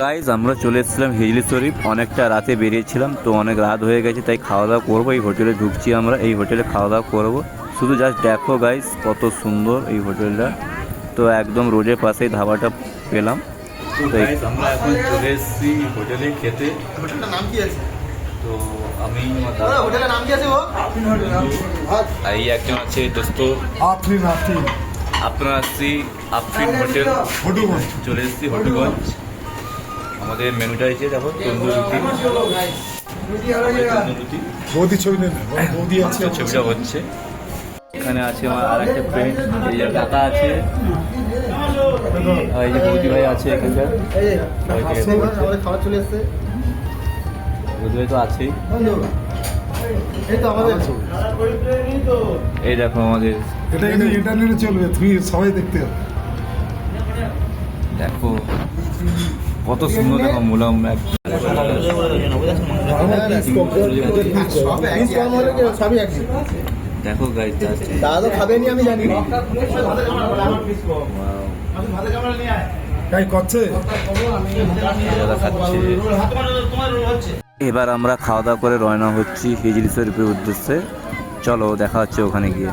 Guys আমরা চলে এসেছিলাম হিজলি শরীফ, অনেকটা রাতে বেরিয়েছিলাম, তো অনেক রাত হয়ে গেছে তাই খাওয়া দাওয়া করবো। এই হোটেলে ঢুকছি আমরা, এই হোটেলে খাওয়া দাওয়া করবো। শুধু জাস্ট দেখো গাইজ কত সুন্দর এই হোটেলটা, তো একদম রোডের পাশেই ধাবাটা পেলাম। তো গাইজ আমরা এখন চলে এসেছি হোটেলে খেতে। হোটেলটার নাম কি আছে? তো আমি হোটেলের নাম কি আছে? এই একজন আছে দোস্ত, আফরিন আপনারা আসছি আফরিন হোটেল হটুগঞ্জ। চলে এসেছি হটুগঞ্জ। আমাদের মেনুটা হয়েছে দেখো, তন্দুর রুটি, বৌদি ছবি নেন, বৌদি আছে। ছবিটা হচ্ছে এখানে আছে আমার আর একটা ফ্রেন্ড, এই যে কাকা আছে, এই যে বৌদি ভাই আছে এখানকার, আমাদের খাবার চলে এসছে। বৌদি ভাই তো আছেই। এই তো আমাদের এই দেখো আমাদের, এটা কিন্তু ইন্টারনেটে চলবে, তুমি সবাই দেখতে হবে। দেখো কত সুন্দর, দেখো মুলাম সবই একই। দেখো গাইজ জাস্ট দাদা তো খাবেনি আমি জানি। তাই করছে। এবার আমরা খাওয়া দাওয়া করে রওনা হচ্ছি হিজলি শরীফের উদ্দেশ্যে। চলো দেখা হচ্ছে ওখানে গিয়ে।